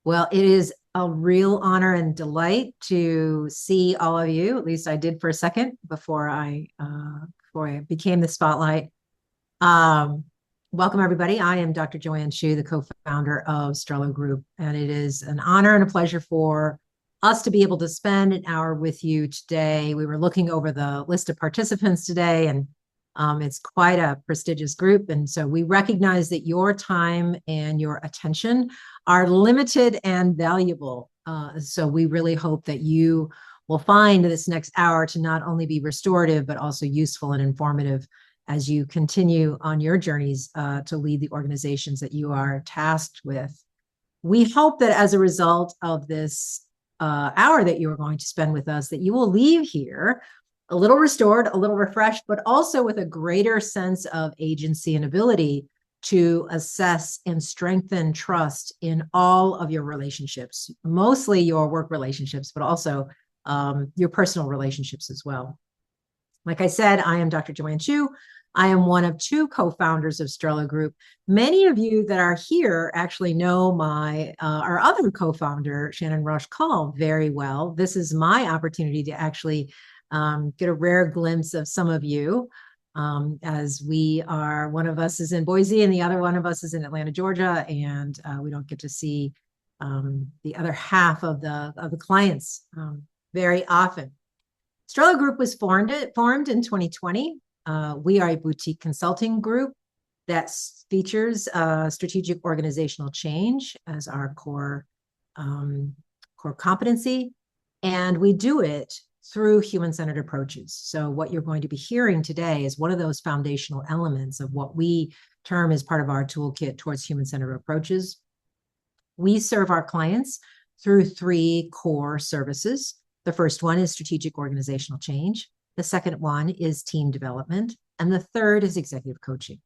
Well, it is a real honor and delight to see all of you. At least I did for a second before I became the spotlight. Um, Welcome everybody. I am Dr. Joanne Shu, the co-founder of Strello Group, and it is an honor and a pleasure for us to be able to spend an hour with you today. We were looking over the list of participants today, and it's quite a prestigious group. And so we recognize that your time and your attention are limited and valuable. So we really hope that you will find this next hour to not only be restorative, but also useful and informative as you continue on your journeys to lead the organizations that you are tasked with. We hope that as a result of this hour that you are going to spend with us, that you will leave here a little restored, a little refreshed, but also with a greater sense of agency and ability to assess and strengthen trust in all of your relationships, mostly your work relationships, but also your personal relationships as well. Like I said, I am Dr. Joanne Chu. I am one of two co-founders of Strello Group. Many of you that are here actually know our other co-founder, Shannon Rush Call, very well. This is my opportunity to actually get a rare glimpse of some of you, as one of us is in Boise and the other one of us is in Atlanta, Georgia, and we don't get to see the other half of the clients very often. Strello Group was formed in 2020. We are a boutique consulting group that features strategic organizational change as our core competency, and we do it through human-centered approaches. So what you're going to be hearing today is one of those foundational elements of what we term as part of our toolkit towards human-centered approaches. We serve our clients through three core services. The first one is strategic organizational change. The second one is team development. And the third is executive coaching.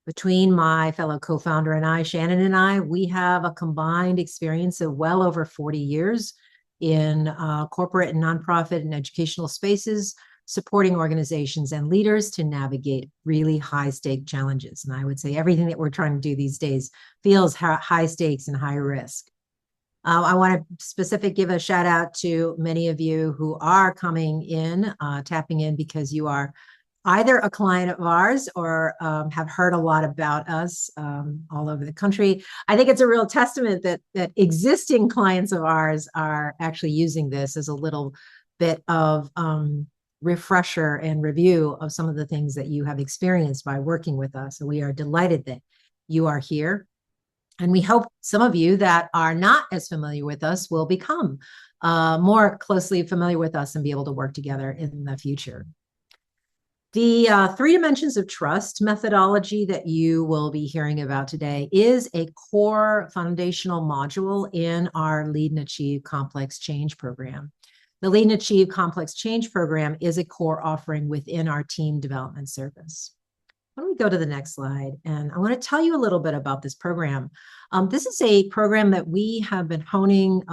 Between my fellow co-founder and I, Shannon and I, we have a combined experience of well over 40 years in corporate and nonprofit and educational spaces, supporting organizations and leaders to navigate really high-stake challenges. And I would say everything that we're trying to do these days feels high stakes and high risk. I want to give a shout out to many of you who are coming in, tapping in because you are either a client of ours or have heard a lot about us all over the country. I think it's a real testament that existing clients of ours are actually using this as a little bit of refresher and review of some of the things that you have experienced by working with us. So we are delighted that you are here. And we hope some of you that are not as familiar with us will become more closely familiar with us and be able to work together in the future. The three dimensions of trust methodology that you will be hearing about today is a core foundational module in our Lead and Achieve Complex Change program. The Lead and Achieve Complex Change program is a core offering within our team development service. Why don't we go to the next slide? And I want to tell you a little bit about this program. This is a program that we have been honing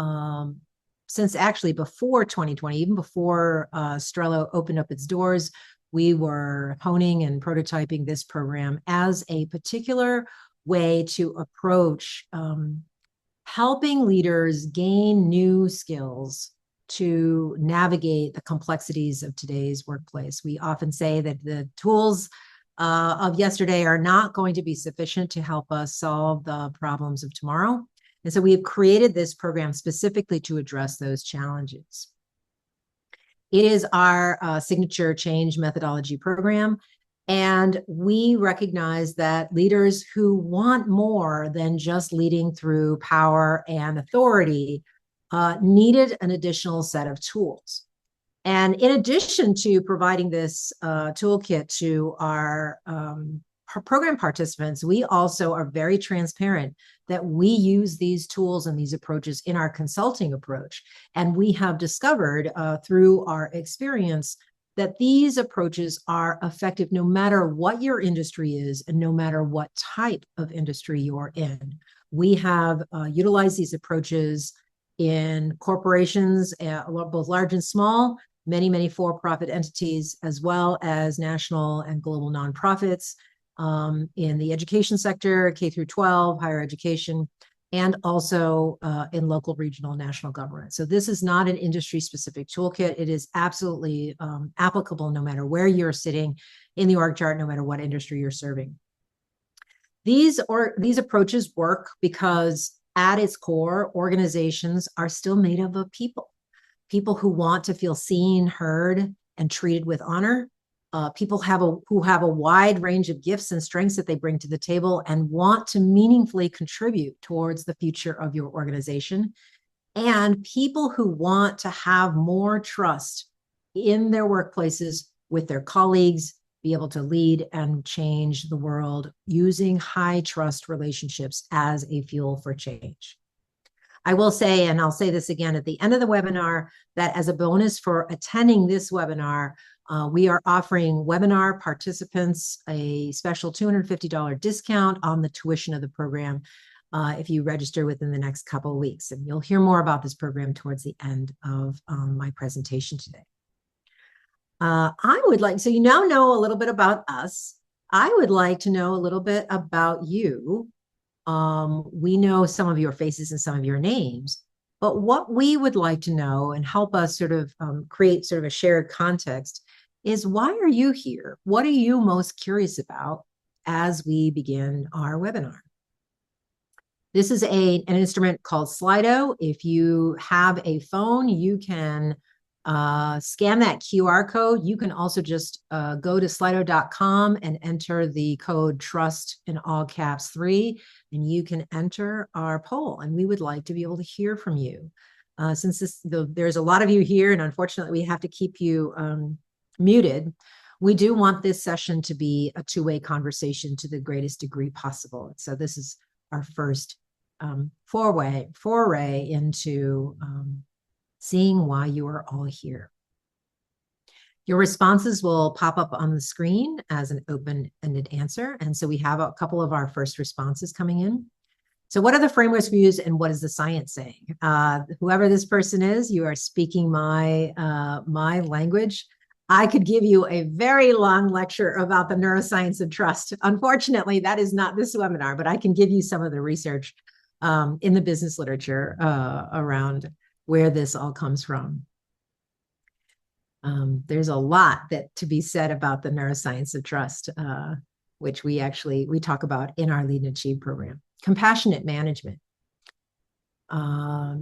since actually before 2020, even before Strello opened up its doors. We were honing and prototyping this program as a particular way to approach helping leaders gain new skills to navigate the complexities of today's workplace. We often say that the tools of yesterday are not going to be sufficient to help us solve the problems of tomorrow. And so we have created this program specifically to address those challenges. It is our signature change methodology program. And we recognize that leaders who want more than just leading through power and authority needed an additional set of tools. And in addition to providing this toolkit to our program participants, we also are very transparent that we use these tools and these approaches in our consulting approach. And we have discovered through our experience that these approaches are effective no matter what your industry is and no matter what type of industry you're in. We have utilized these approaches in corporations, both large and small, many for-profit entities, as well as national and global nonprofits, in the education sector, K through 12, higher education. and also in local, regional, and national government. So this is not an industry-specific toolkit. It is absolutely applicable no matter where you're sitting in the org chart, no matter what industry you're serving. These approaches work because at its core, organizations are still made up of people who want to feel seen, heard, and treated with honor. People who have a wide range of gifts and strengths that they bring to the table and want to meaningfully contribute towards the future of your organization. And people who want to have more trust in their workplaces with their colleagues, be able to lead and change the world using high trust relationships as a fuel for change. I will say, and I'll say this again at the end of the webinar, that as a bonus for attending this webinar, we are offering webinar participants a special $250 discount on the tuition of the program if you register within the next couple of weeks. And you'll hear more about this program towards the end of my presentation today. I would like, so you now know a little bit about us. I would like to know a little bit about you. We know some of your faces and some of your names, but what we would like to know and help us sort of create sort of a shared context is, why are you here? What are you most curious about as we begin our webinar? This is an instrument called Slido. If you have a phone, you can scan that QR code. You can also just go to slido.com and enter the code TRUST in all caps 3, and you can enter our poll. And we would like to be able to hear from you. Since there's a lot of you here, and unfortunately we have to keep you muted, we do want this session to be a two-way conversation to the greatest degree possible. So this is our first foray into seeing why you are all here. Your responses will pop up on the screen as an open-ended answer. And so we have a couple of our first responses coming in. So what are the frameworks we use, and what is the science saying? Whoever this person is, you are speaking my language. I could give you a very long lecture about the neuroscience of trust. Unfortunately, that is not this webinar, but I can give you some of the research in the business literature around where this all comes from. There's a lot to be said about the neuroscience of trust, which we talk about in our Lead and Achieve program. Compassionate management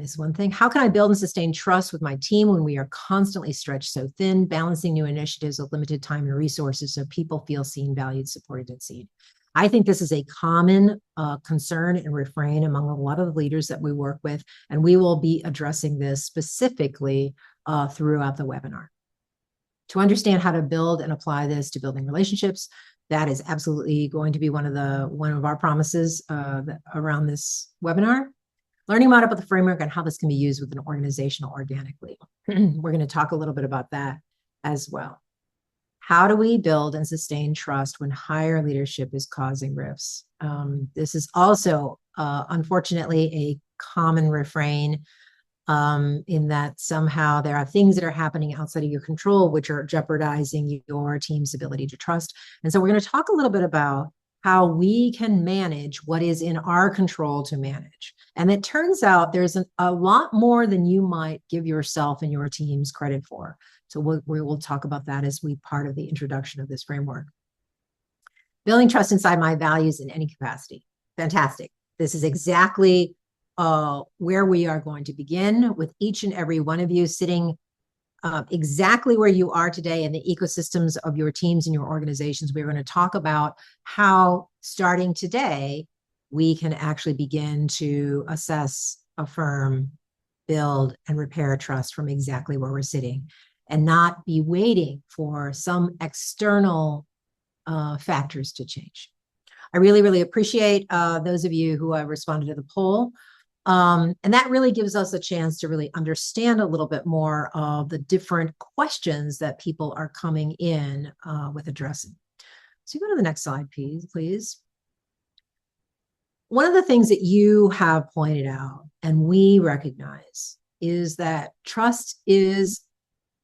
is one thing. How can I build and sustain trust with my team when we are constantly stretched so thin, balancing new initiatives with limited time and resources so people feel seen, valued, supported, and seen? I think this is a common concern and refrain among a lot of the leaders that we work with, and we will be addressing this specifically throughout the webinar. To understand how to build and apply this to building relationships, that is absolutely going to be one of our promises around this webinar. Learning more about the framework and how this can be used with an organization organically. We're going to talk a little bit about that as well. How do we build and sustain trust when higher leadership is causing rifts? This is also, unfortunately, a common refrain in that somehow there are things that are happening outside of your control which are jeopardizing your team's ability to trust. And so we're going to talk a little bit about how we can manage what is in our control to manage. And it turns out there's a lot more than you might give yourself and your teams credit for. So we will talk about that as part of the introduction of this framework. Building trust inside my values in any capacity. Fantastic. This is exactly where we are going to begin, with each and every one of you sitting exactly where you are today in the ecosystems of your teams and your organizations. We're going to talk about how, starting today, we can actually begin to assess, affirm, build, and repair trust from exactly where we're sitting, and not be waiting for some external factors to change. I really, really appreciate those of you who have responded to the poll. And that really gives us a chance to really understand a little bit more of the different questions that people are coming in with addressing. So go to the next slide, please. One of the things that you have pointed out, and we recognize, is that trust is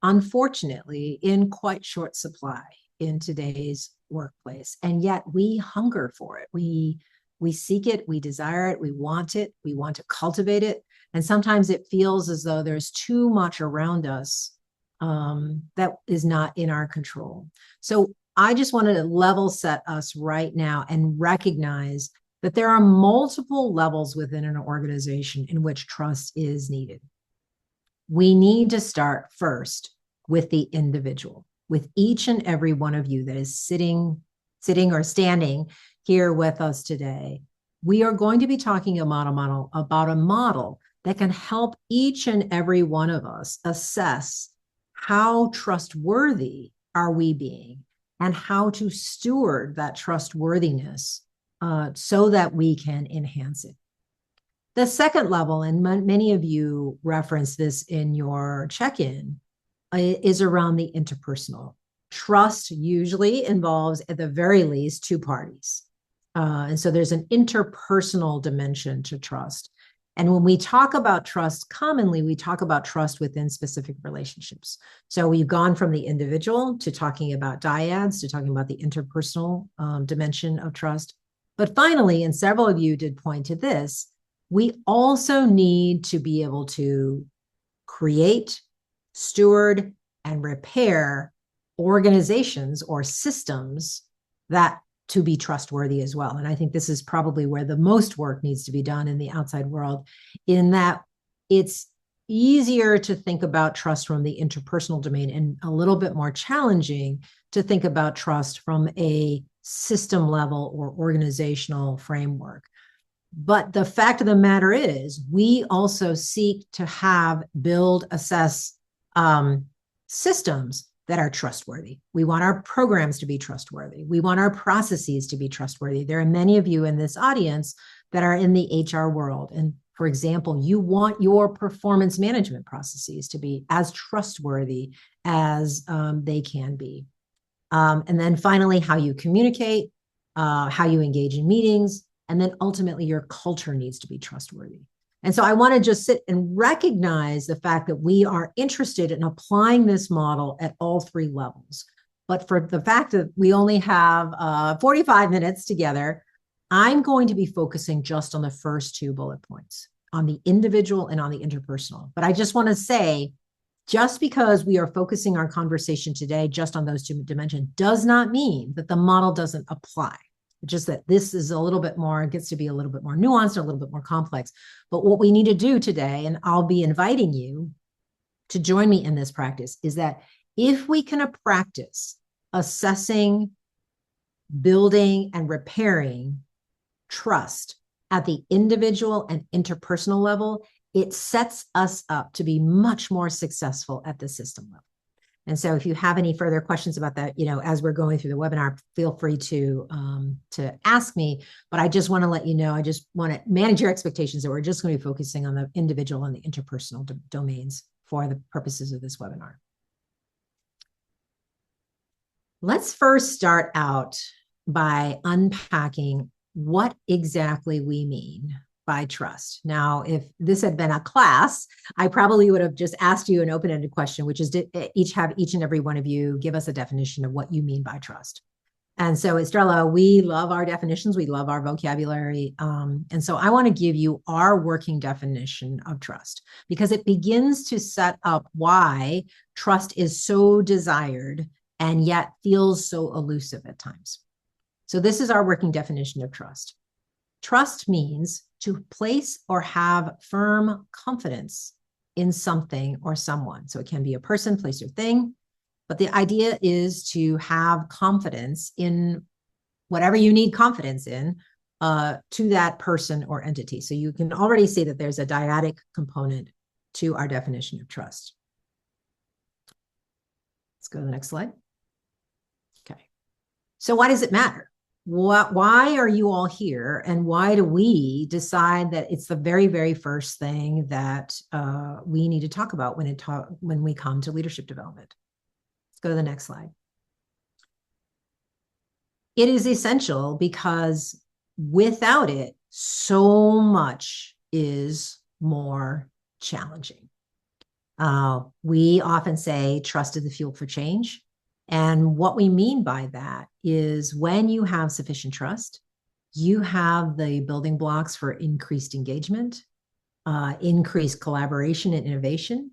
unfortunately in quite short supply in today's workplace, and yet we hunger for it. We We seek it, we desire it, we want to cultivate it. And sometimes it feels as though there's too much around us that is not in our control. So I just wanted to level set us right now and recognize that there are multiple levels within an organization in which trust is needed. We need to start first with the individual, with each and every one of you that is sitting or standing here with us today. We are going to be talking about a model that can help each and every one of us assess how trustworthy are we being and how to steward that trustworthiness so that we can enhance it. The second level, and many of you reference this in your check-in, is around the interpersonal. Trust usually involves, at the very least, two parties. And so there's an interpersonal dimension to trust. And when we talk about trust, commonly we talk about trust within specific relationships. So we've gone from the individual to talking about dyads to talking about the interpersonal dimension of trust. But finally, and several of you did point to this, we also need to be able to create, steward, and repair organizations or systems that to be trustworthy as well. And I think this is probably where the most work needs to be done in the outside world, in that it's easier to think about trust from the interpersonal domain and a little bit more challenging to think about trust from a system level or organizational framework. But the fact of the matter is, we also seek to build, assess systems that are trustworthy. We want our programs to be trustworthy. We want our processes to be trustworthy. There are many of you in this audience that are in the HR world. And for example, you want your performance management processes to be as trustworthy as they can be. And then finally, how you communicate, how you engage in meetings, and then ultimately your culture needs to be trustworthy. And so I want to just sit and recognize the fact that we are interested in applying this model at all three levels. But for the fact that we only have 45 minutes together, I'm going to be focusing just on the first two bullet points, on the individual and on the interpersonal. But I just want to say, just because we are focusing our conversation today just on those two dimensions does not mean that the model doesn't apply. Just that this is a little bit more, gets to be a little bit more nuanced, a little bit more complex. But what we need to do today, and I'll be inviting you to join me in this practice, is that if we can practice assessing, building, and repairing trust at the individual and interpersonal level, it sets us up to be much more successful at the system level. And so if you have any further questions about that, as we're going through the webinar, feel free to ask me. But I just want to let you know, I just want to manage your expectations that we're just going to be focusing on the individual and the interpersonal domains for the purposes of this webinar. Let's first start out by unpacking what exactly we mean by trust. Now, if this had been a class, I probably would have just asked you an open-ended question, which is each and every one of you give us a definition of what you mean by trust. And so Estrella, we love our definitions. We love our vocabulary. And so I want to give you our working definition of trust, because it begins to set up why trust is so desired and yet feels so elusive at times. So this is our working definition of trust. Trust means to place or have firm confidence in something or someone. So it can be a person, place, or thing. But the idea is to have confidence in whatever you need confidence in to that person or entity. So you can already see that there's a dyadic component to our definition of trust. Let's go to the next slide. Okay. So why does it matter? Why are you all here, and why do we decide that it's the very, very first thing that we need to talk about when we come to leadership development? Let's go to the next slide. It is essential because without it, so much is more challenging. We often say trust is the fuel for change. And what we mean by that is when you have sufficient trust, you have the building blocks for increased engagement, increased collaboration and innovation,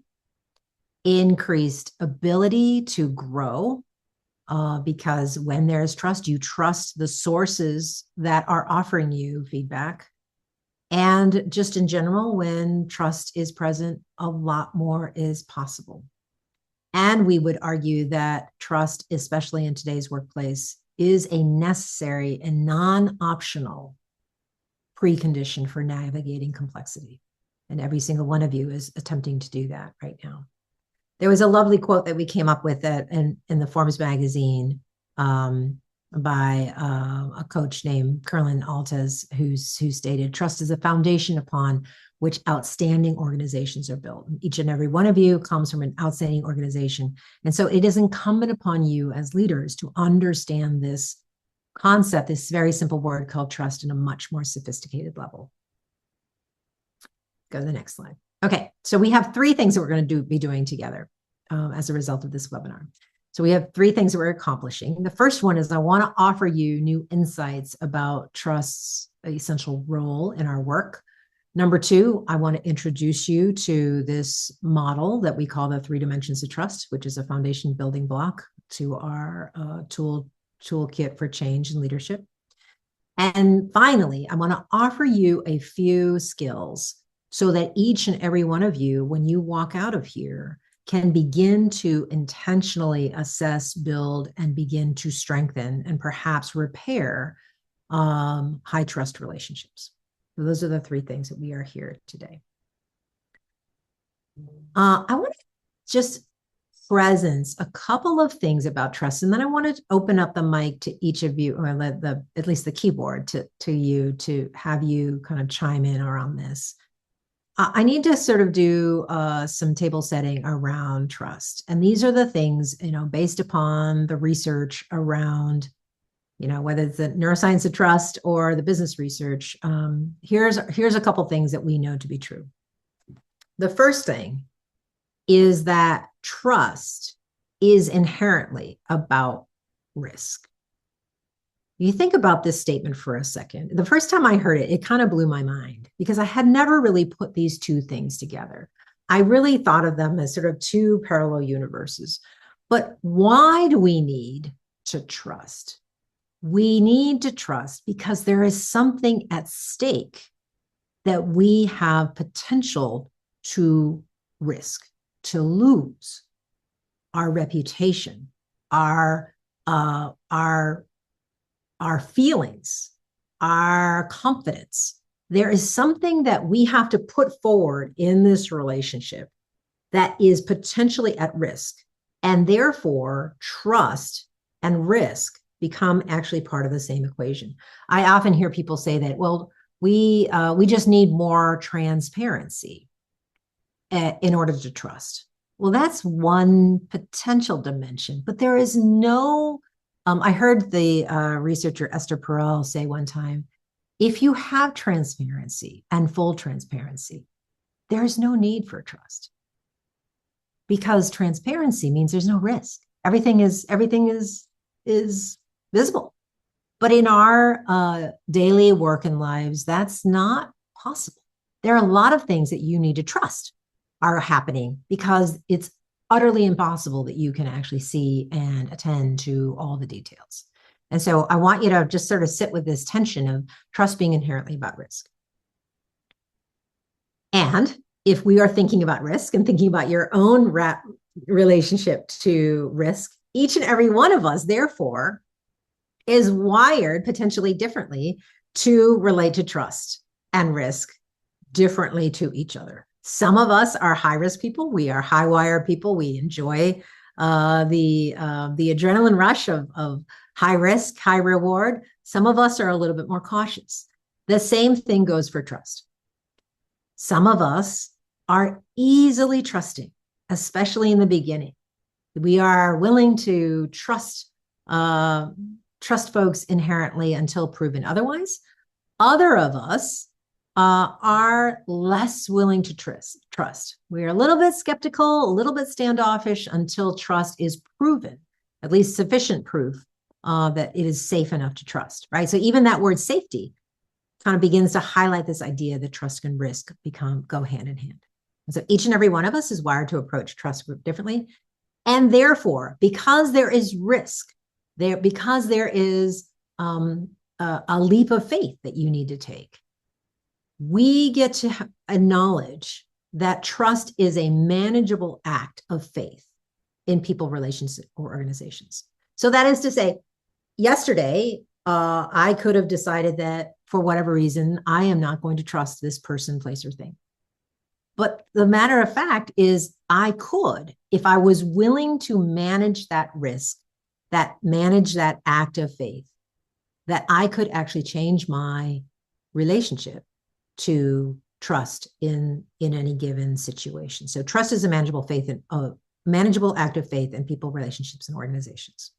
increased ability to grow, because when there's trust, you trust the sources that are offering you feedback. And just in general, when trust is present, a lot more is possible. And we would argue that trust, especially in today's workplace, is a necessary and non-optional precondition for navigating complexity. And every single one of you is attempting to do that right now. There was a lovely quote that we came up with in the Forbes magazine by a coach named Curlin Altes, who stated, "Trust is a foundation upon which outstanding organizations are built." Each and every one of you comes from an outstanding organization. And so it is incumbent upon you as leaders to understand this concept, this very simple word called trust, in a much more sophisticated level. Go to the next slide. Okay, so we have three things that we're going to be doing together as a result of this webinar. So we have three things that we're accomplishing. The first one is I want to offer you new insights about trust's essential role in our work. Number two, I want to introduce you to this model that we call the 3 dimensions of trust, which is a foundation building block to our toolkit for change and leadership. And finally, I want to offer you a few skills so that each and every one of you, when you walk out of here, can begin to intentionally assess, build, and begin to strengthen and perhaps repair high trust relationships. So those are the three things that we are here today. I want to just presence a couple of things about trust, and then I want to open up the mic to each of you, or at least the keyboard to you, to have you kind of chime in around this. I need to sort of do some table setting around trust. And these are the things, based upon the research around, whether it's the neuroscience of trust or the business research. Here's a couple things that we know to be true. The first thing is that trust is inherently about risk. You think about this statement for a second. The first time I heard it, it kind of blew my mind because I had never really put these two things together. I really thought of them as sort of two parallel universes. But why do we need to trust? We need to trust because there is something at stake that we have potential to risk, to lose: our reputation, our feelings, our confidence. There is something that we have to put forward in this relationship that is potentially at risk. And therefore, trust and risk become actually part of the same equation. I often hear people say that, well, we just need more transparency in order to trust. Well, that's one potential dimension, but there is no I heard the researcher Esther Perel say one time, if you have transparency and full transparency, there is no need for trust, because transparency means there's no risk. Everything is visible. But in our daily work and lives, that's not possible. There are a lot of things that you need to trust are happening because it's utterly impossible that you can actually see and attend to all the details. And so I want you to just sort of sit with this tension of trust being inherently about risk. And if we are thinking about risk and thinking about your own relationship to risk, each and every one of us, therefore, is wired potentially differently to relate to trust and risk differently to each other. Some of us are high-risk people. We are high-wire people. We enjoy the adrenaline rush of high risk, high reward. Some of us are a little bit more cautious. The same thing goes for trust. Some of us are easily trusting, especially in the beginning. We are willing to trust folks inherently until proven otherwise. Other of us are less willing to trust. We're a little bit skeptical, a little bit standoffish until trust is proven, at least sufficient proof that it is safe enough to trust, right? So even that word safety kind of begins to highlight this idea that trust and risk go hand in hand. And so each and every one of us is wired to approach trust differently. And therefore, because there is risk, because there is a leap of faith that you need to take, we get to acknowledge that trust is a manageable act of faith in people, relations, or organizations. So that is to say, yesterday, I could have decided that for whatever reason, I am not going to trust this person, place, or thing. But the matter of fact is, I could, if I was willing to manage that risk, manage that act of faith, that I could actually change my relationship to trust in any given situation. So trust is a manageable manageable act of faith in people, relationships, and organizations.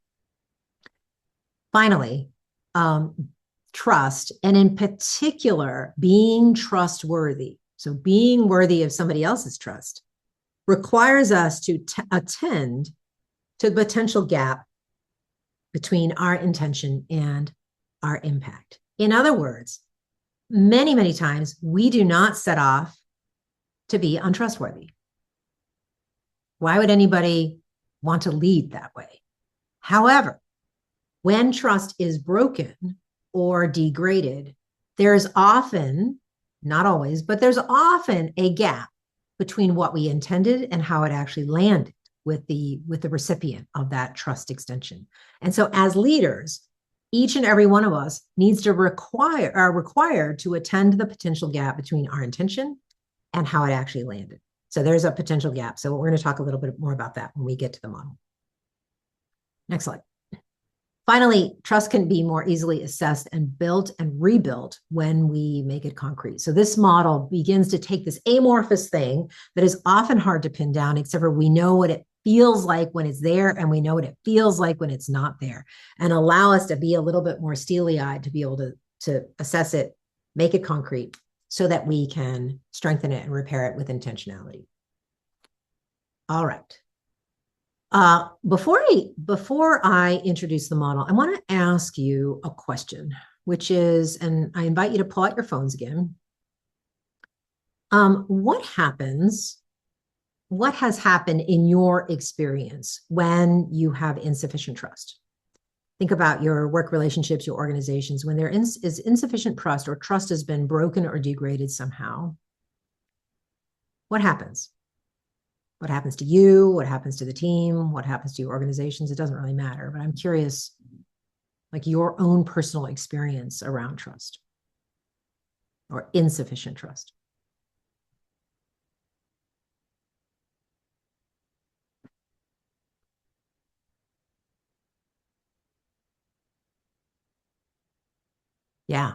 Finally, trust, and in particular, being trustworthy. So being worthy of somebody else's trust requires us to attend to the potential gap between our intention and our impact. In other words, many, many times we do not set off to be untrustworthy. Why would anybody want to lead that way? However, when trust is broken or degraded, there's often, not always, but there's often a gap between what we intended and how it actually landed with the recipient of that trust extension. And so as leaders, each and every one of us needs to are required to attend to the potential gap between our intention and how it actually landed. So there's a potential gap. So we're going to talk a little bit more about that when we get to the model. Next slide. Finally, trust can be more easily assessed and built and rebuilt when we make it concrete. So this model begins to take this amorphous thing that is often hard to pin down, except for we know what it feels like when it's there, and we know what it feels like when it's not there, and allow us to be a little bit more steely-eyed to be able to assess it, make it concrete, so that we can strengthen it and repair it with intentionality. All right. Before I introduce the model, I want to ask you a question, which is, and I invite you to pull out your phones again. What has happened in your experience when you have insufficient trust? Think about your work relationships, your organizations, when there is insufficient trust, or trust has been broken or degraded somehow. What happens? What happens to you? What happens to the team? What happens to your organizations? It doesn't really matter, but I'm curious, like your own personal experience around trust or insufficient trust. Yeah.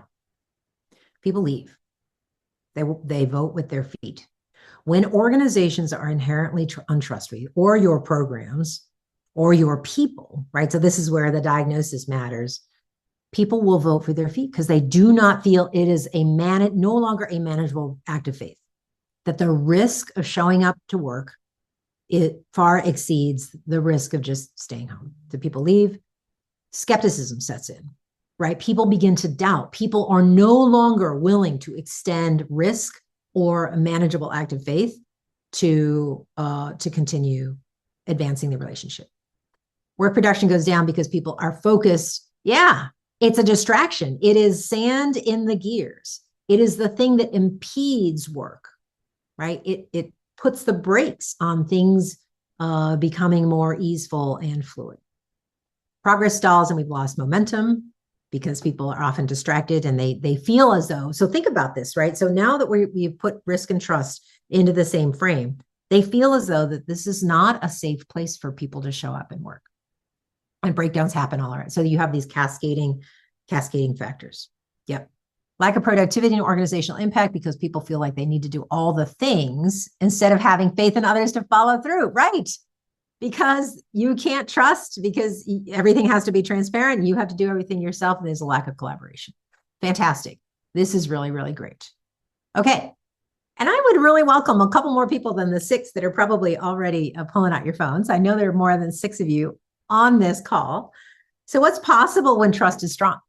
People leave. They vote with their feet. When organizations are inherently untrustworthy, or your programs or your people, right? So this is where the diagnosis matters. People will vote for their feet because they do not feel it is no longer a manageable act of faith, that the risk of showing up to work, it far exceeds the risk of just staying home. So people leave, skepticism sets in, right? People begin to doubt. People are no longer willing to extend risk or a manageable act of faith to continue advancing the relationship. Work production goes down because people are focused. Yeah, it's a distraction. It is sand in the gears. It is the thing that impedes work, right? It puts the brakes on things becoming more easeful and fluid. Progress stalls and we've lost momentum because people are often distracted and they feel as though, so think about this, right? So now that we've put risk and trust into the same frame, they feel as though that this is not a safe place for people to show up and work. And breakdowns happen all around. So you have these cascading factors. Yep. Lack of productivity and organizational impact because people feel like they need to do all the things instead of having faith in others to follow through, right? Because you can't trust, because everything has to be transparent and you have to do everything yourself, and there's a lack of collaboration. Fantastic. This is really, really great. Okay. And I would really welcome a couple more people than the 6 that are probably already pulling out your phones. I know there are more than 6 of you on this call. So what's possible when trust is strong?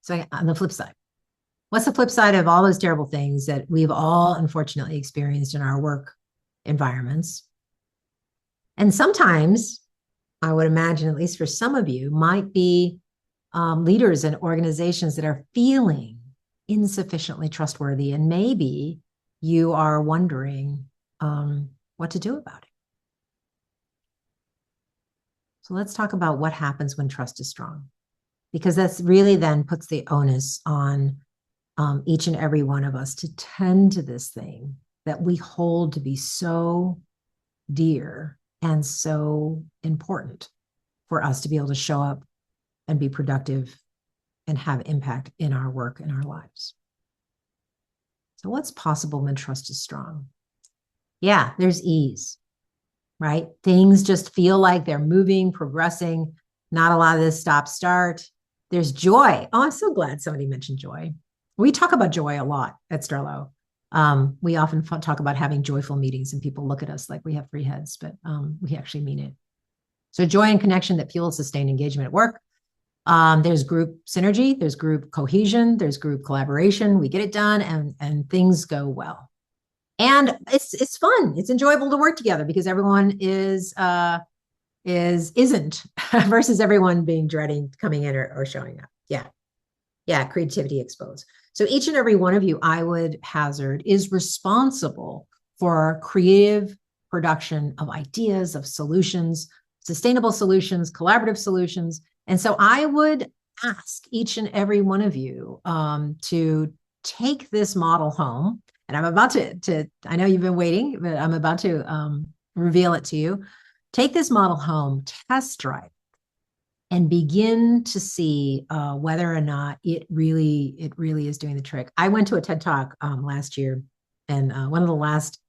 So on the flip side, what's the flip side of all those terrible things that we've all unfortunately experienced in our work environments? And sometimes I would imagine, at least for some of you, might be leaders and organizations that are feeling insufficiently trustworthy. And maybe you are wondering what to do about it. So let's talk about what happens when trust is strong, because that's really then puts the onus on each and every one of us to tend to this thing that we hold to be so dear and so important for us to be able to show up and be productive and have impact in our work and our lives. So what's possible when trust is strong? Yeah, there's ease, right? Things just feel like they're moving, progressing, not a lot of this stop start. There's joy. Oh, I'm so glad somebody mentioned joy. We talk about joy a lot at Sterlo. We often talk about having joyful meetings, and people look at us like we have three heads, but we actually mean it. So joy and connection that fuels sustained engagement at work. There's group synergy, there's group cohesion, there's group collaboration. We get it done, and things go well. And it's fun. It's enjoyable to work together because everyone isn't versus everyone being dreading coming in or showing up. Yeah, creativity exposed. So each and every one of you, I would hazard, is responsible for creative production of ideas, of solutions, sustainable solutions, collaborative solutions. And so I would ask each and every one of you to take this model home. And I'm about to I know you've been waiting, but I'm about to reveal it to you. Take this model home, test drive, and begin to see whether or not it really is doing the trick. I went to a TED Talk last year, and one of the last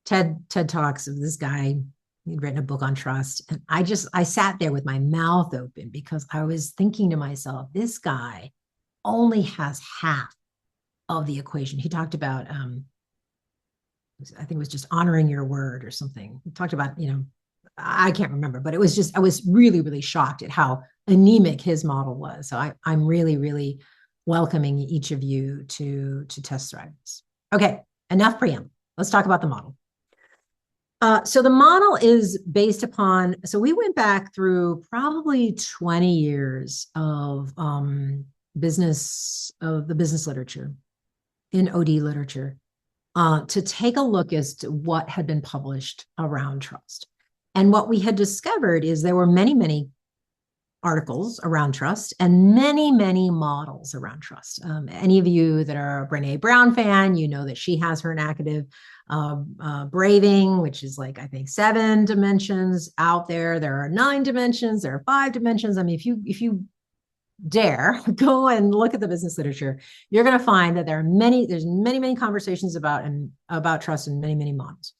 TED Talks of this guy, he'd written a book on trust. And I sat there with my mouth open because I was thinking to myself, this guy only has half of the equation. He talked about, I think it was just honoring your word or something. He talked about, I can't remember, but it was just, I was really shocked at how anemic his model was. So I'm really welcoming each of you to test drive this. Okay, enough preamble. Let's talk about the model. So the model is based upon, so we went back through probably 20 years of the business literature, in OD literature, to take a look as to what had been published around trust. And what we had discovered is there were many articles around trust and many models around trust. Any of you that are a Brené Brown fan, you know that she has her inactive braving, which is like, I think, 7 dimensions out there. There are 9 dimensions. There are 5 dimensions. I mean, if you dare go and look at the business literature, you're going to find that there's many conversations about trust and many models.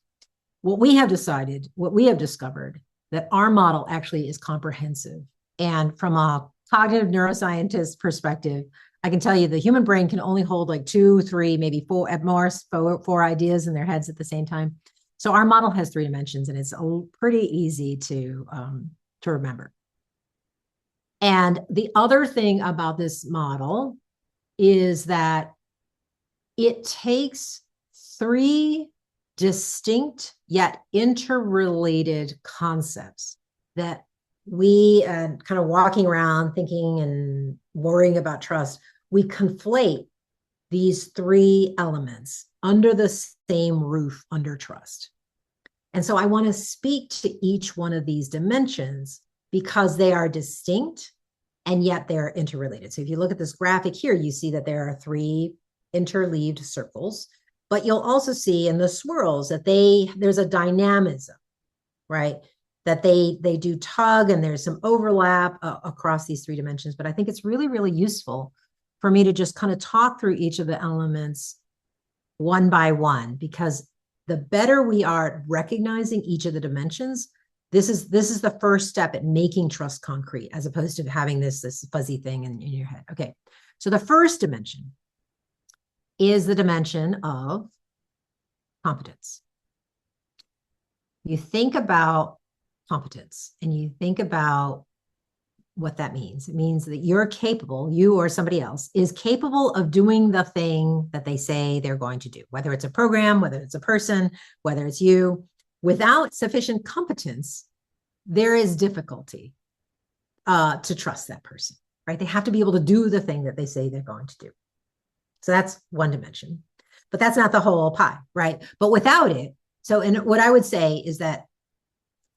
What we have discovered, that our model actually is comprehensive. And from a cognitive neuroscientist perspective, I can tell you the human brain can only hold like 2, 3, maybe 4 at most, 4 ideas in their heads at the same time. So our model has 3 dimensions, and it's pretty easy to remember. And the other thing about this model is that it takes 3 distinct yet interrelated concepts that we kind of walking around thinking and worrying about trust, we conflate these 3 elements under the same roof under trust. And so I want to speak to each one of these dimensions because they are distinct and yet they're interrelated. So if you look at this graphic here, you see that there are 3 interleaved circles, but you'll also see in the swirls that there's a dynamism, right? That they do tug, and there's some overlap across these 3 dimensions. But I think it's really useful for me to just kind of talk through each of the elements one by one, because the better we are at recognizing each of the dimensions, this is the first step at making trust concrete, as opposed to having this fuzzy thing in your head. Okay, so the first dimension is the dimension of competence. You think about competence and you think about what that means. It means that you're capable, you or somebody else is capable of doing the thing that they say they're going to do, whether it's a program, whether it's a person, whether it's you. Without sufficient competence, there is difficulty to trust that person, right? They have to be able to do the thing that they say they're going to do. So that's one dimension, but that's not the whole pie, right? But without it, and what I would say is that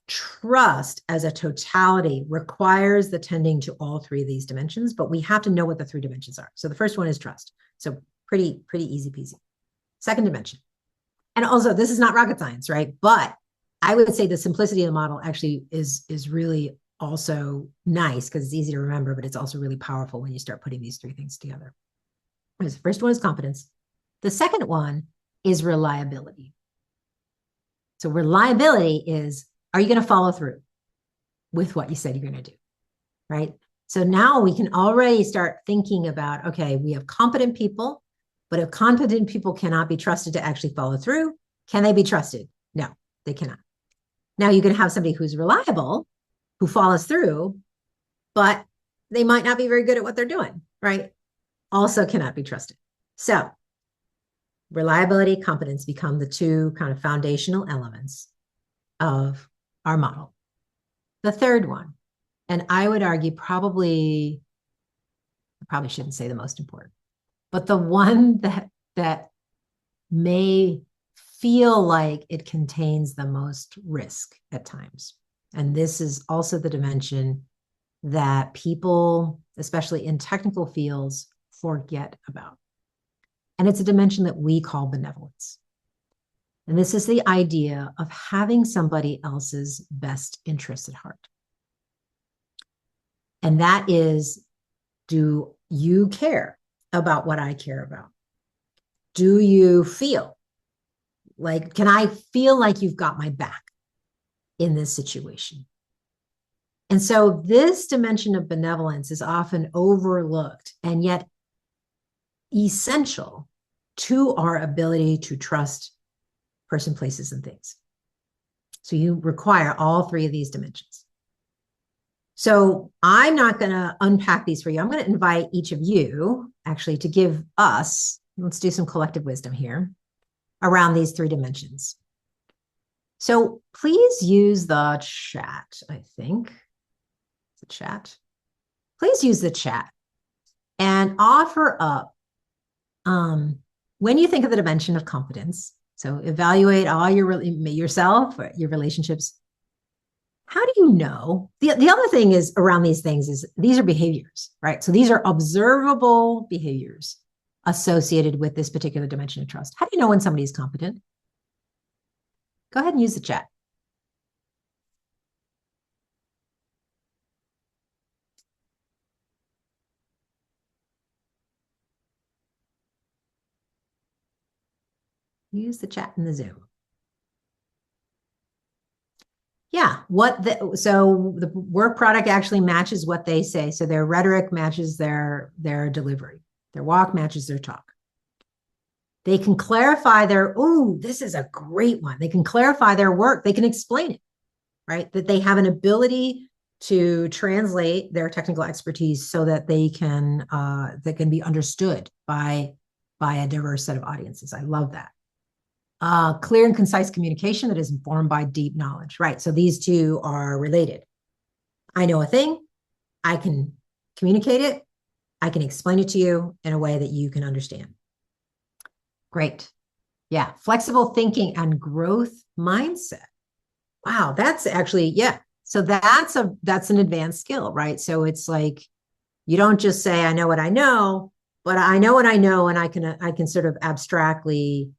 trust as a totality requires the tending to all three of these dimensions, but we have to know what the three dimensions are. So the first one is trust. So pretty easy peasy. Second dimension. And also, this is not rocket science, right? But I would say the simplicity of the model actually is really also nice because it's easy to remember, but it's also really powerful when you start putting these three things together. The first one is competence. The second one is reliability. So reliability is, are you going to follow through with what you said you're going to do, right? So now we can already start thinking about, okay, we have competent people, but if competent people cannot be trusted to actually follow through, can they be trusted? No, they cannot. Now you can have somebody who's reliable, who follows through, but they might not be very good at what they're doing, right? Also cannot be trusted. So reliability, competence become the two kind of foundational elements of our model. The third one, and I would argue I probably shouldn't say the most important, but the one that may feel like it contains the most risk at times. And this is also the dimension that people, especially in technical fields, forget about. And it's a dimension that we call benevolence. And this is the idea of having somebody else's best interests at heart. And that is, do you care about what I care about? Do you feel like, can I feel like you've got my back in this situation? And so this dimension of benevolence is often overlooked and yet essential to our ability to trust person, places, and things. So you require all three of these dimensions. So I'm not going to unpack these for you. I'm going to invite each of you actually to give us, let's do some collective wisdom here around these three dimensions. So please use the chat, I think. The chat. Please use the chat and offer up when you think of the dimension of competence. So evaluate all yourself, your relationships. How do you know? The other thing is around these things is these are behaviors, right? So these are observable behaviors associated with this particular dimension of trust. How do you know when somebody is competent? Go ahead and use the chat. Use the chat in the Zoom. Yeah, so the work product actually matches what they say. So their rhetoric matches their delivery. Their walk matches their talk. They can clarify this is a great one. They can clarify their work. They can explain it, right? That they have an ability to translate their technical expertise so that they can be understood by a diverse set of audiences. I love that. Clear and concise communication that is informed by deep knowledge, right? So these two are related. I know a thing, I can communicate it, I can explain it to you in a way that you can understand. Great. Yeah, flexible thinking and growth mindset. Wow, that's actually, yeah. So that's an advanced skill, right? So it's like, you don't just say, I know what I know, but I know what I know, and I can sort of abstractly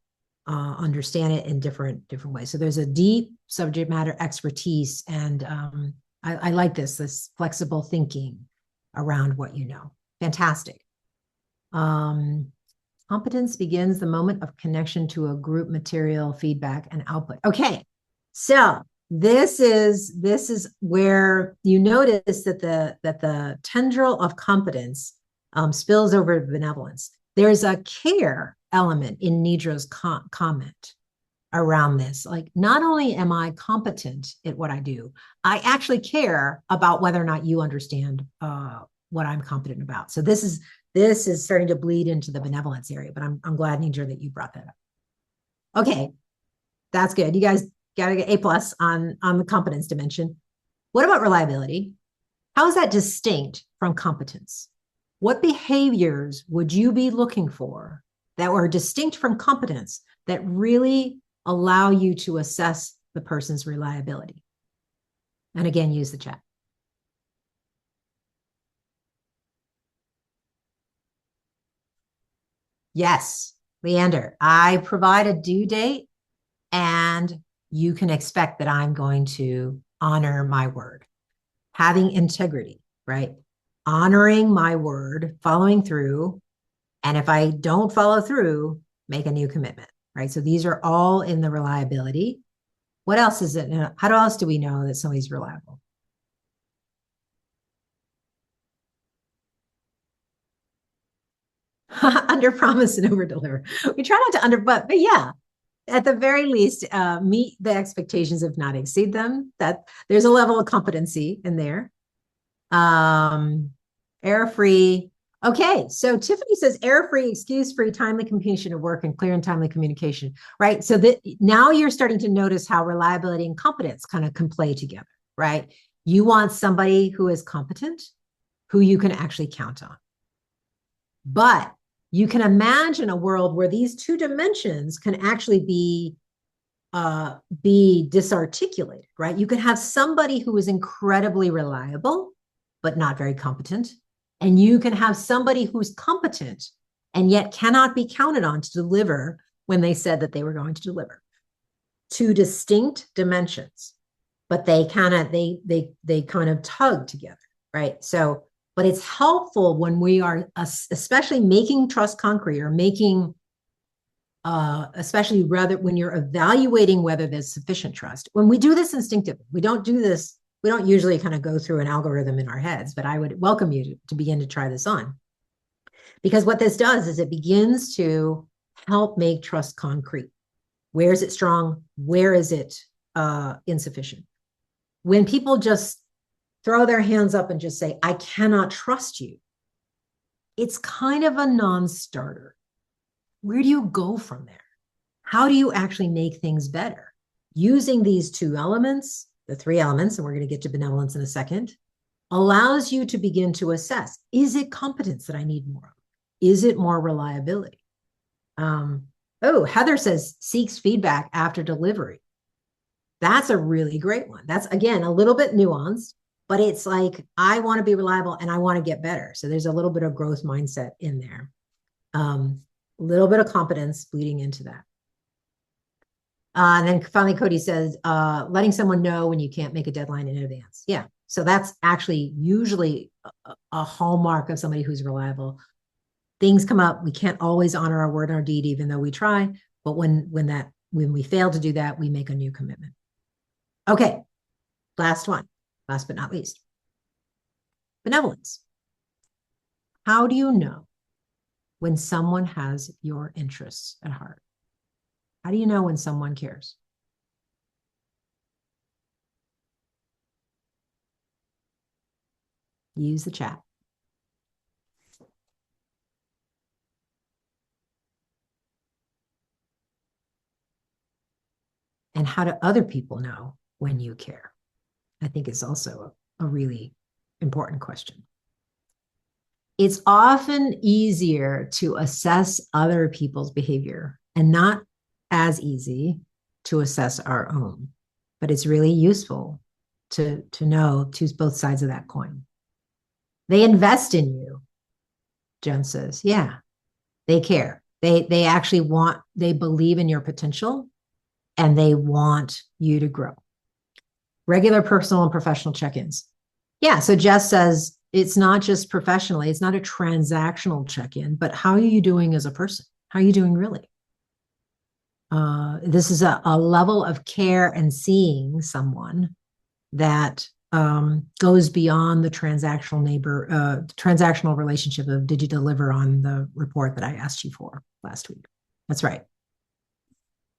understand it in different ways. So there's a deep subject matter expertise, and I like this flexible thinking around what you know. Fantastic. Competence begins the moment of connection to a group, material, feedback, and output. Okay, so this is where you notice that the tendril of competence spills over to benevolence. There's a care element in Nidra's comment. around this. Like, not only am I competent at what I do, I actually care about whether or not you understand what I'm competent about. So this is starting to bleed into the benevolence area, but I'm glad, Nidra, that you brought that up. Okay, that's good. You guys got to get A+ on the competence dimension. What about reliability? How is that distinct from competence? What behaviors would you be looking for that were distinct from competence that really allow you to assess the person's reliability? And again, use the chat. Yes, Leander, I provide a due date and you can expect that I'm going to honor my word. Having integrity, right? Honoring my word, following through. And if I don't follow through, make a new commitment, right? So these are all in the reliability. What else is it? How else do we know that somebody's reliable? Under promise and over deliver. We try not to but yeah, at the very least, meet the expectations, if not exceed them. That there's a level of competency in there. Error free. Okay, so Tiffany says error free, excuse free, timely completion of work, and clear and timely communication. Right. So that now you're starting to notice how reliability and competence kind of can play together. Right. You want somebody who is competent, who you can actually count on. But you can imagine a world where these two dimensions can actually be disarticulated, right? You could have somebody who is incredibly reliable, but not very competent. And you can have somebody who's competent and yet cannot be counted on to deliver when they said that they were going to deliver. Two distinct dimensions, but they kind of tug together, right? So, but it's helpful when we are especially making trust concrete or making especially rather when you're evaluating whether there's sufficient trust. When we do this instinctively, we don't do this, we don't usually kind of go through an algorithm in our heads, but I would welcome you to begin to try this on. Because what this does is it begins to help make trust concrete. Where is it strong? Where is it insufficient? When people just throw their hands up and just say, I cannot trust you, it's kind of a non-starter. Where do you go from there? How do you actually make things better? Using these two elements, the three elements, and we're going to get to benevolence in a second, allows you to begin to assess, is it competence that I need more of? Is it more reliability? Heather says, seeks feedback after delivery. That's a really great one. That's, again, a little bit nuanced, but it's like, I want to be reliable and I want to get better. So there's a little bit of growth mindset in there. A little bit of competence bleeding into that. And then finally, Cody says, letting someone know when you can't make a deadline in advance. Yeah. So that's actually usually a hallmark of somebody who's reliable. Things come up. We can't always honor our word and our deed, even though we try. But when we fail to do that, we make a new commitment. Okay. Last one, last but not least. Benevolence. How do you know when someone has your interests at heart? How do you know when someone cares? Use the chat. And how do other people know when you care? I think is also a really important question. It's often easier to assess other people's behavior and not as easy to assess our own, but it's really useful to know both sides of that coin. They invest in you, Joan says. Yeah, they care. They actually they believe in your potential and they want you to grow. Regular personal and professional check-ins. Yeah, so Jess says, it's not just professionally, it's not a transactional check-in, but how are you doing as a person? How are you doing really? This is a level of care and seeing someone that goes beyond the transactional relationship of did you deliver on the report that I asked you for last week? That's right.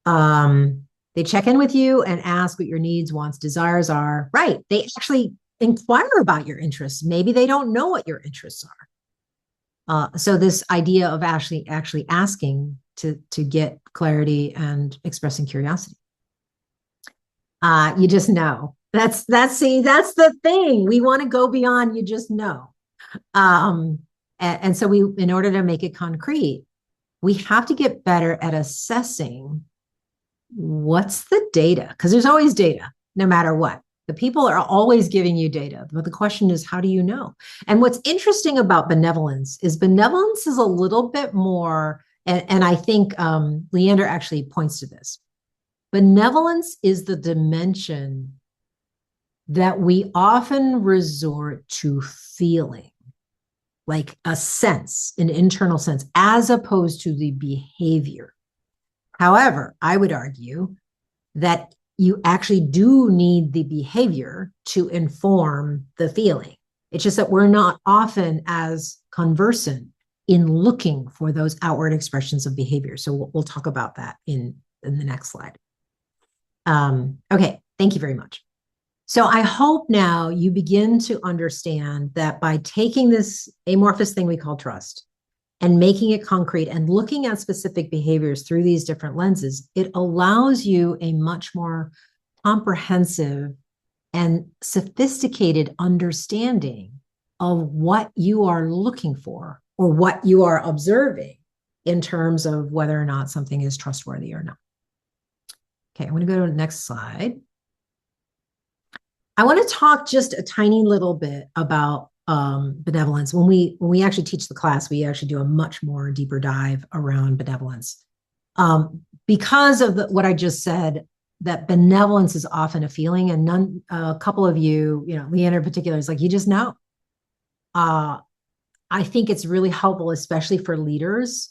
They check in with you and ask what your needs, wants, desires are. Right. They actually inquire about your interests. Maybe they don't know what your interests are. So this idea of actually asking to get clarity and expressing curiosity. You just know. That's the thing. We want to go beyond you just know. And so in order to make it concrete, we have to get better at assessing what's the data, because there's always data, no matter what. The people are always giving you data, but the question is, how do you know? And what's interesting about benevolence is a little bit more, and I think Leander actually points to this. Benevolence is the dimension that we often resort to feeling, like a sense, an internal sense, as opposed to the behavior. However, I would argue that you actually do need the behavior to inform the feeling. It's just that we're not often as conversant in looking for those outward expressions of behavior. So we'll talk about that in the next slide. Okay, thank you very much. So I hope now you begin to understand that by taking this amorphous thing we call trust and making it concrete and looking at specific behaviors through these different lenses, it allows you a much more comprehensive and sophisticated understanding of what you are looking for or what you are observing in terms of whether or not something is trustworthy or not. Okay, I'm going to go to the next slide. I want to talk just a tiny little bit about benevolence. When we actually teach the class, we actually do a much more deeper dive around benevolence. Because of what I just said, that benevolence is often a feeling, and a couple of you, Leanna in particular, is like, you just know. I think it's really helpful, especially for leaders,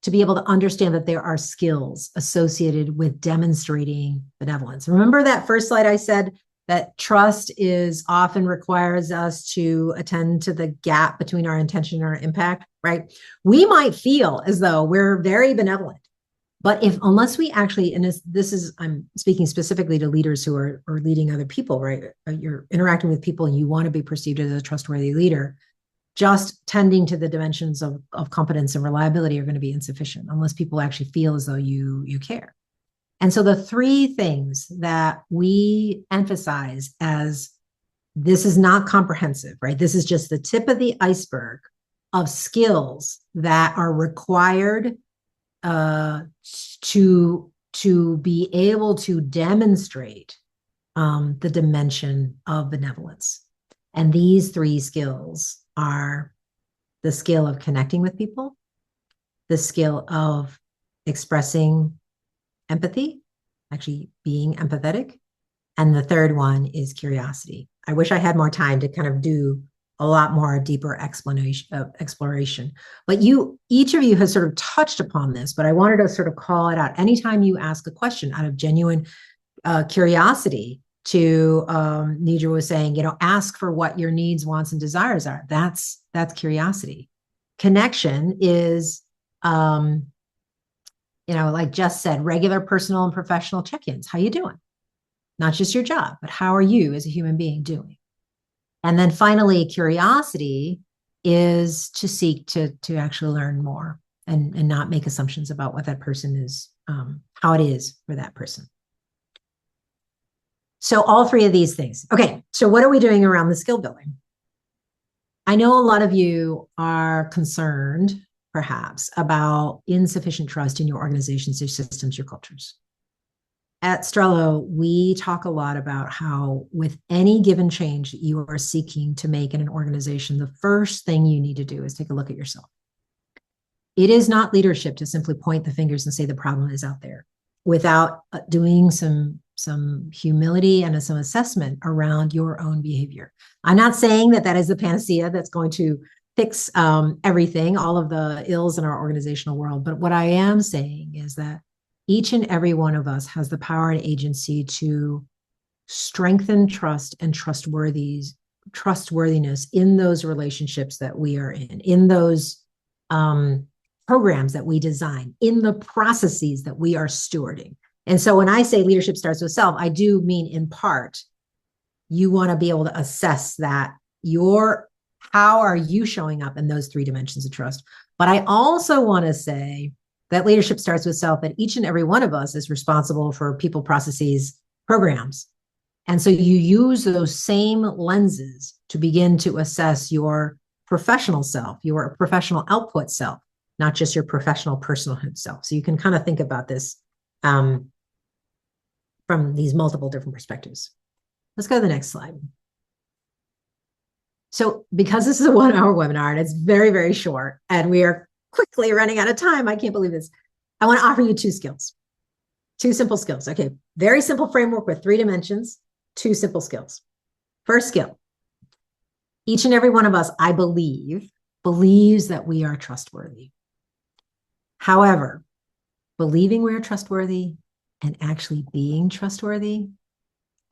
to be able to understand that there are skills associated with demonstrating benevolence. Remember that first slide I said that trust is often requires us to attend to the gap between our intention and our impact, right? We might feel as though we're very benevolent, but unless we actually, and I'm speaking specifically to leaders who are leading other people, right? You're interacting with people and you want to be perceived as a trustworthy leader. Just tending to the dimensions of competence and reliability are going to be insufficient unless people actually feel as though you care. And so the three things that we emphasize as this is not comprehensive, right? This is just the tip of the iceberg of skills that are required to be able to demonstrate the dimension of benevolence. And these three skills are the skill of connecting with people, the skill of expressing empathy, actually being empathetic, and the third one is curiosity. I wish I had more time to kind of do a lot more deeper exploration. But each of you has sort of touched upon this, but I wanted to sort of call it out. Anytime you ask a question out of genuine curiosity, to Nidra was saying, ask for what your needs, wants, and desires are. That's curiosity. Connection is, like Jess said, regular personal and professional check-ins. How you doing? Not just your job, but how are you as a human being doing? And then finally, curiosity is to seek to actually learn more and not make assumptions about what that person is, how it is for that person. So all three of these things. Okay, so what are we doing around the skill building? I know a lot of you are concerned, perhaps, about insufficient trust in your organizations, your systems, your cultures. At Strello, we talk a lot about how with any given change that you are seeking to make in an organization, the first thing you need to do is take a look at yourself. It is not leadership to simply point the fingers and say the problem is out there without doing some humility and some assessment around your own behavior. I'm not saying that is the panacea that's going to fix everything, all of the ills in our organizational world. But what I am saying is that each and every one of us has the power and agency to strengthen trust and trustworthiness in those relationships that we are in those programs that we design, in the processes that we are stewarding. And so when I say leadership starts with self, I do mean in part, you want to be able to assess that how are you showing up in those three dimensions of trust? But I also want to say that leadership starts with self, that each and every one of us is responsible for people, processes, programs. And so you use those same lenses to begin to assess your professional self, your professional output self, not just your professional personhood self. So you can kind of think about this from these multiple different perspectives. Let's go to the next slide. So because this is a 1-hour webinar and it's very, very short and we are quickly running out of time, I can't believe this. I want to offer you two simple skills. Okay, very simple framework with 3 dimensions, 2 simple skills. First skill, each and every one of us, I believe, believes that we are trustworthy. However, believing we are trustworthy and actually being trustworthy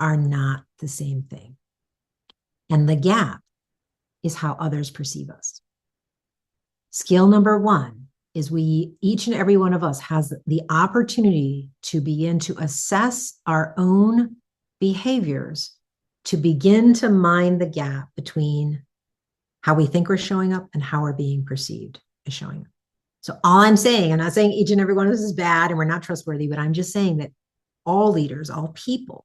are not the same thing. And the gap is how others perceive us. Skill number 1 is each and every one of us has the opportunity to begin to assess our own behaviors, to begin to mind the gap between how we think we're showing up and how we're being perceived as showing up. So all I'm saying, I'm not saying each and every one of us is bad and we're not trustworthy, but I'm just saying that all leaders, all people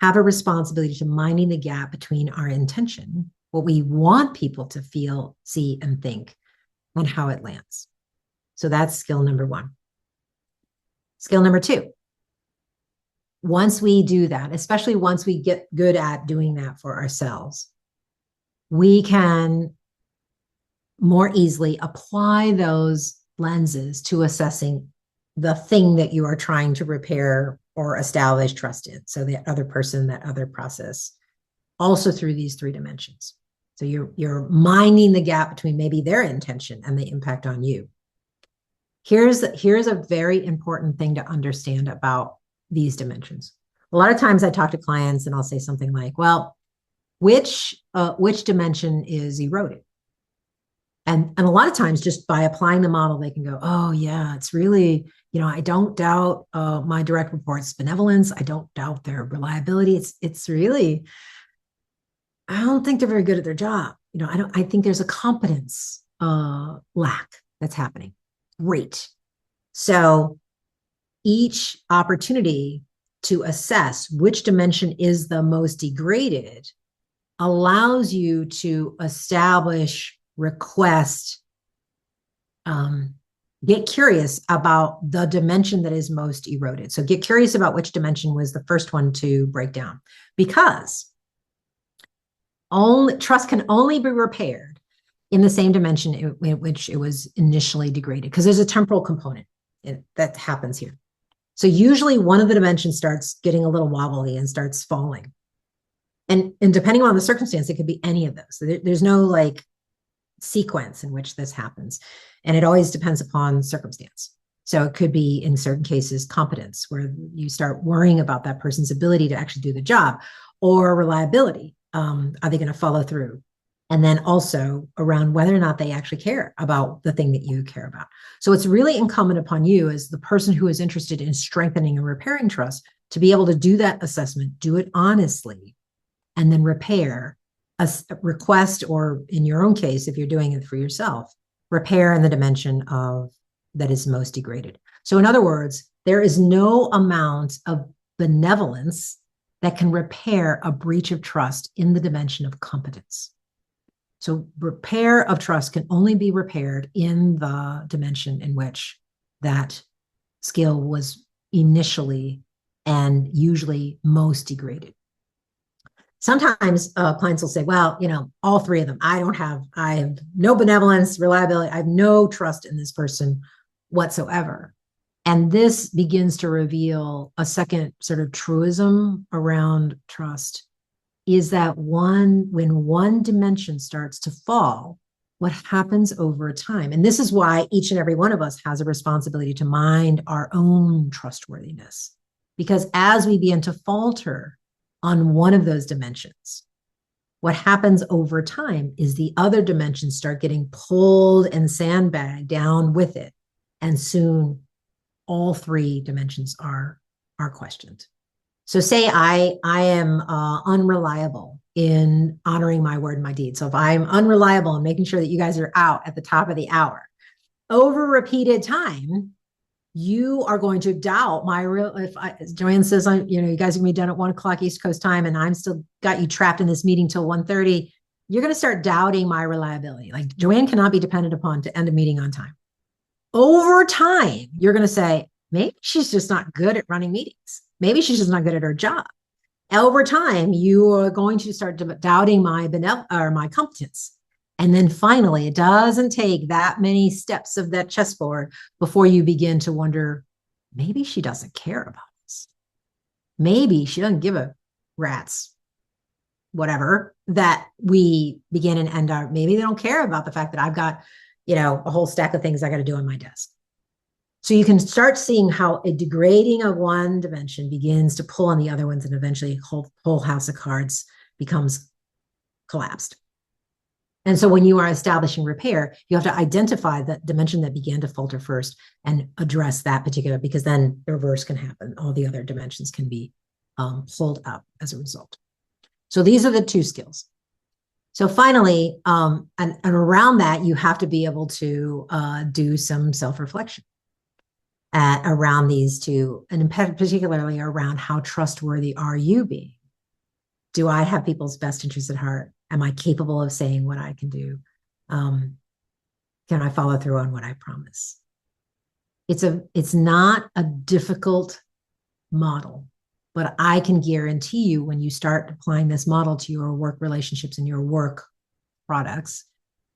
have a responsibility to minding the gap between our intention, what we want people to feel, see, and think, and how it lands. So that's skill number 1. Skill number 2. Once we do that, especially once we get good at doing that for ourselves, we can more easily apply those lenses to assessing the thing that you are trying to repair or establish trust in. So that other person, that other process, also through these 3 dimensions. So you're minding the gap between maybe their intention and the impact on you. Here's a very important thing to understand about these dimensions. A lot of times I talk to clients and I'll say something like, well, which dimension is eroded? And a lot of times just by applying the model, they can go, oh yeah, it's really, I don't doubt my direct reports' benevolence. I don't doubt their reliability. It's really, I don't think they're very good at their job. I think there's a competence lack that's happening. Great. So each opportunity to assess which dimension is the most degraded allows you to establish, request, get curious about the dimension that is most eroded. So get curious about which dimension was the first one to break down, because trust can only be repaired in the same dimension in which it was initially degraded, because there's a temporal component that happens here. So usually one of the dimensions starts getting a little wobbly and starts falling. And depending on the circumstance, it could be any of those. So there's no sequence in which this happens. And it always depends upon circumstance. So it could be, in certain cases, competence, where you start worrying about that person's ability to actually do the job, or reliability. Are they going to follow through? And then also around whether or not they actually care about the thing that you care about. So it's really incumbent upon you, as the person who is interested in strengthening and repairing trust, to be able to do that assessment, do it honestly, and then repair a request, or in your own case, if you're doing it for yourself, repair in the dimension of that is most degraded. So in other words, there is no amount of benevolence that can repair a breach of trust in the dimension of competence. So repair of trust can only be repaired in the dimension in which that skill was initially and usually most degraded. Sometimes clients will say, well, all 3 of them, I have no benevolence, reliability, I have no trust in this person whatsoever. And this begins to reveal a second sort of truism around trust, is that when one dimension starts to fall, what happens over time? And this is why each and every one of us has a responsibility to mind our own trustworthiness. Because as we begin to falter on one of those dimensions, what happens over time is the other dimensions start getting pulled and sandbagged down with it. And soon all 3 dimensions are are questioned. So say I am unreliable in honoring my word and my deed. So if I'm unreliable in making sure that you guys are out at the top of the hour, over repeated time, you are going to doubt my real. If Joanne says, you guys are gonna be done at 1 o'clock East Coast time, and I'm still got you trapped in this meeting till 1:30, you're going to start doubting my reliability. Like, Joanne cannot be depended upon to end a meeting on time. Over time, you're going to say, maybe she's just not good at running meetings. Maybe she's just not good at her job. Over time, you are going to start doubting my competence. And then finally, it doesn't take that many steps of that chessboard before you begin to wonder, maybe she doesn't care about this. Maybe she doesn't give a rat's whatever that we begin and end our. Maybe they don't care about the fact that I've got, a whole stack of things I got to do on my desk. So you can start seeing how a degrading of one dimension begins to pull on the other ones, and eventually whole house of cards becomes collapsed. And so when you are establishing repair, you have to identify the dimension that began to falter first and address that particular, because then the reverse can happen. All the other dimensions can be pulled up as a result. So these are the two skills. So finally, and around that, you have to be able to do some self-reflection around these two, and particularly around how trustworthy are you being? Do I have people's best interests at heart? Am I capable of saying what I can do? Can I follow through on what I promise? It's not a difficult model, but I can guarantee you when you start applying this model to your work relationships and your work products,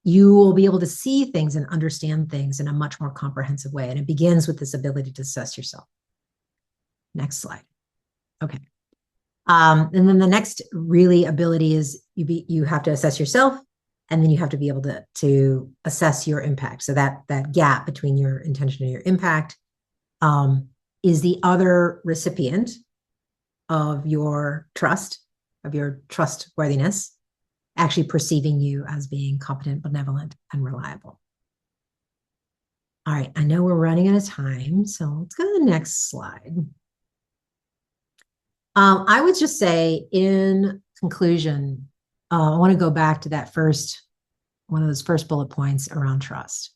you will be able to see things and understand things in a much more comprehensive way. And it begins with this ability to assess yourself. Next slide. Okay. And then the next really ability is you have to assess yourself, and then you have to be able to assess your impact. So that gap between your intention and your impact is the other recipient of your trust, of your trustworthiness, actually perceiving you as being competent, benevolent, and reliable. All right, I know we're running out of time, so let's go to the next slide. I would just say, in conclusion, I want to go back to that one of those first bullet points around trust.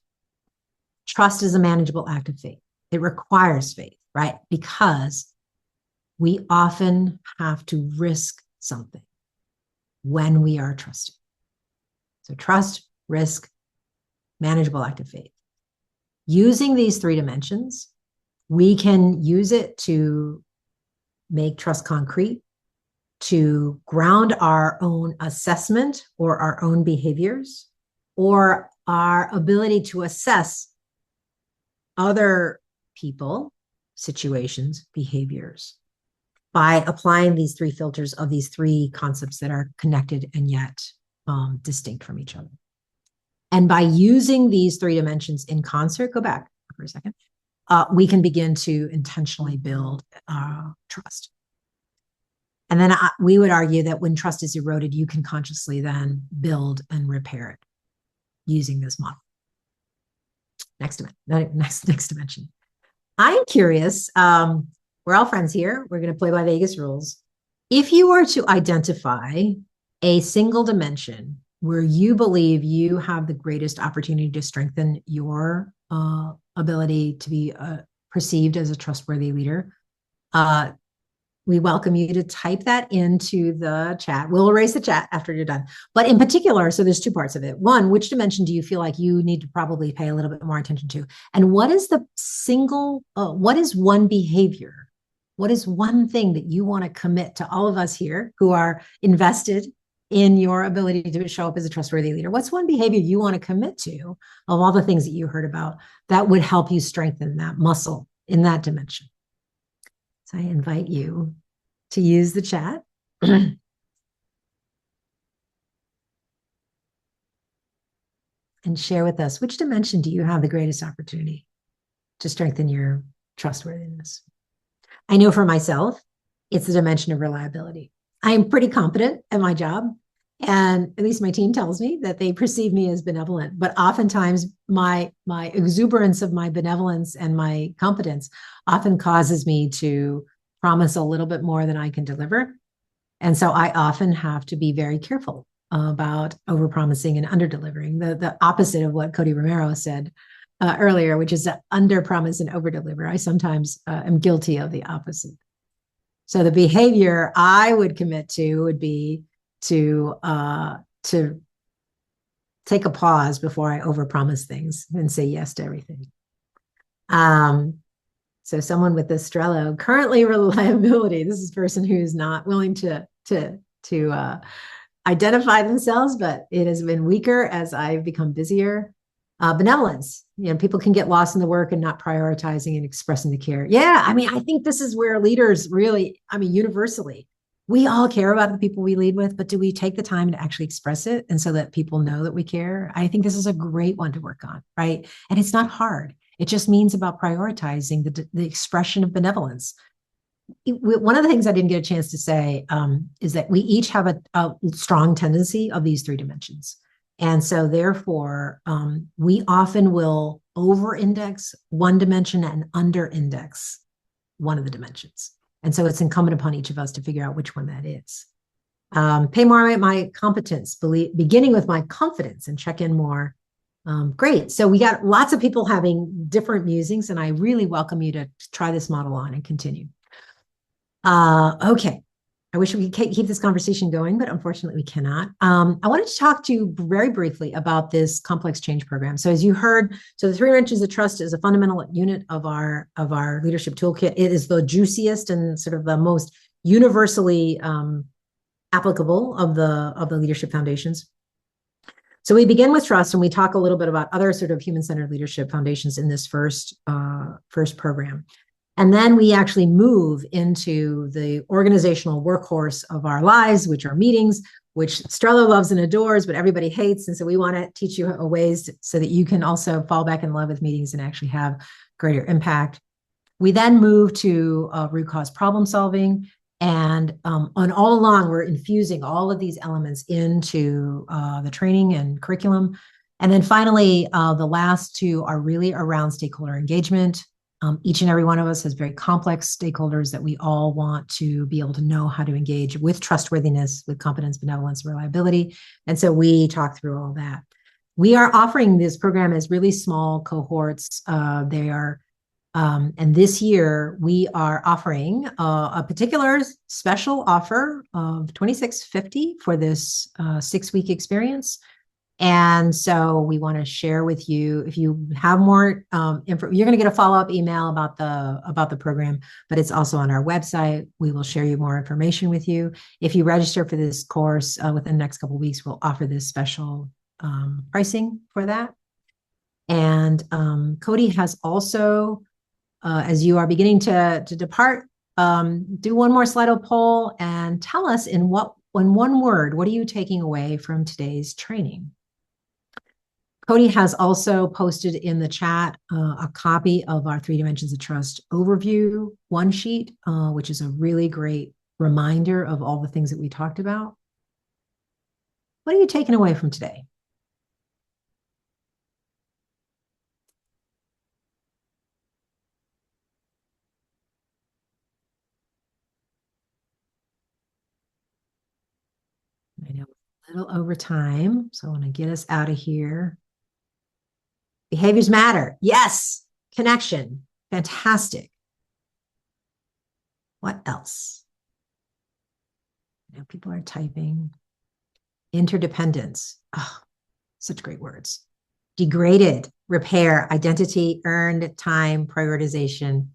Trust is a manageable act of faith. It requires faith, right? Because we often have to risk something when we are trusted. So trust, risk, manageable act of faith. Using these three dimensions, we can use it to make trust concrete, to ground our own assessment or our own behaviors, or our ability to assess other people, situations, behaviors, by applying these three filters of these three concepts that are connected and yet distinct from each other. And by using these three dimensions in concert, go back for a second, we can begin to intentionally build trust. And then we would argue that when trust is eroded, you can consciously then build and repair it using this model. Next dimension. I'm curious, we're all friends here. We're going to play by Vegas rules. If you were to identify a single dimension where you believe you have the greatest opportunity to strengthen your ability to be perceived as a trustworthy leader, we welcome you to type that into the chat. We'll erase the chat after you're done. But in particular, so there's two parts of it. One, which dimension do you feel like you need to probably pay a little bit more attention to? And what is what is one behavior? What is one thing that you want to commit to all of us here who are invested in your ability to show up as a trustworthy leader? What's one behavior you want to commit to of all the things that you heard about that would help you strengthen that muscle in that dimension? So I invite you to use the chat. And share with us, which dimension do you have the greatest opportunity to strengthen your trustworthiness? I know for myself, it's the dimension of reliability. I am pretty competent at my job, and at least my team tells me that they perceive me as benevolent. But oftentimes, my exuberance of my benevolence and my competence often causes me to promise a little bit more than I can deliver. And so I often have to be very careful about overpromising and underdelivering, the opposite of what Cody Romero said earlier, which is to underpromise and overdeliver. I sometimes am guilty of the opposite. So the behavior I would commit to would be to take a pause before I overpromise things and say yes to everything. So someone with this Trello, currently reliability, this is a person who's not willing to identify themselves, but it has been weaker as I've become busier. Benevolence, people can get lost in the work and not prioritizing and expressing the care. Yeah, I mean, I think this is where leaders really, universally, we all care about the people we lead with, but do we take the time to actually express it and so that people know that we care? I think this is a great one to work on, right? And it's not hard. It just means about prioritizing the expression of benevolence. One of the things I didn't get a chance to say is that we each have a strong tendency of these three dimensions. And so therefore, we often will over-index one dimension and under-index one of the dimensions. And so it's incumbent upon each of us to figure out which one that is. Pay more at my competence, beginning with my confidence, and check in more. Great. So we got lots of people having different musings, and I really welcome you to try this model on and continue. Okay. I wish we could keep this conversation going, but unfortunately we cannot. I wanted to talk to you very briefly about this complex change program. So as you heard, so the three dimensions of trust is a fundamental unit of our leadership toolkit. It is the juiciest and sort of the most universally applicable of the leadership foundations. So we begin with trust, and we talk a little bit about other sort of human-centered leadership foundations in this first program. And then we actually move into the organizational workhorse of our lives, which are meetings, which Strello loves and adores, but everybody hates. And so we want to teach you ways so that you can also fall back in love with meetings and actually have greater impact. We then move to root cause problem solving. And all along, we're infusing all of these elements into the training and curriculum. And then finally, the last two are really around stakeholder engagement. Each and every one of us has very complex stakeholders that we all want to be able to know how to engage with trustworthiness, with competence, benevolence, reliability. And so we talk through all that. We are offering this program as really small cohorts. They are, and this year we are offering a particular special offer of $26.50 for this 6-week experience. And so we want to share with you, if you have more info, you're going to get a follow-up email about the program, but it's also on our website. We will share you more information with you. If you register for this course within the next couple of weeks, we'll offer this special pricing for that. And Cody has also, as you are beginning to depart, do one more Slido poll and tell us in one word, what are you taking away from today's training? Cody has also posted in the chat a copy of our Three Dimensions of Trust overview one sheet, which is a really great reminder of all the things that we talked about. What are you taking away from today? I know a little over time, so I want to get us out of here. Behaviors matter. Yes. Connection. Fantastic. What else? People are typing. Interdependence. Oh, such great words. Degraded, repair, identity, earned, time, prioritization,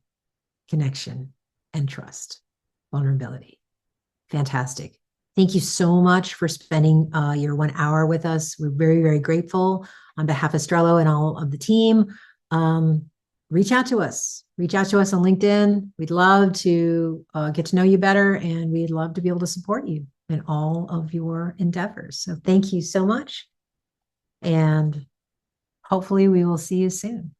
connection, and trust. Vulnerability. Fantastic. Thank you so much for spending your 1 hour with us. We're very, very grateful on behalf of Strello and all of the team. Reach out to us. Reach out to us on LinkedIn. We'd love to get to know you better, and we'd love to be able to support you in all of your endeavors. So thank you so much. And hopefully we will see you soon.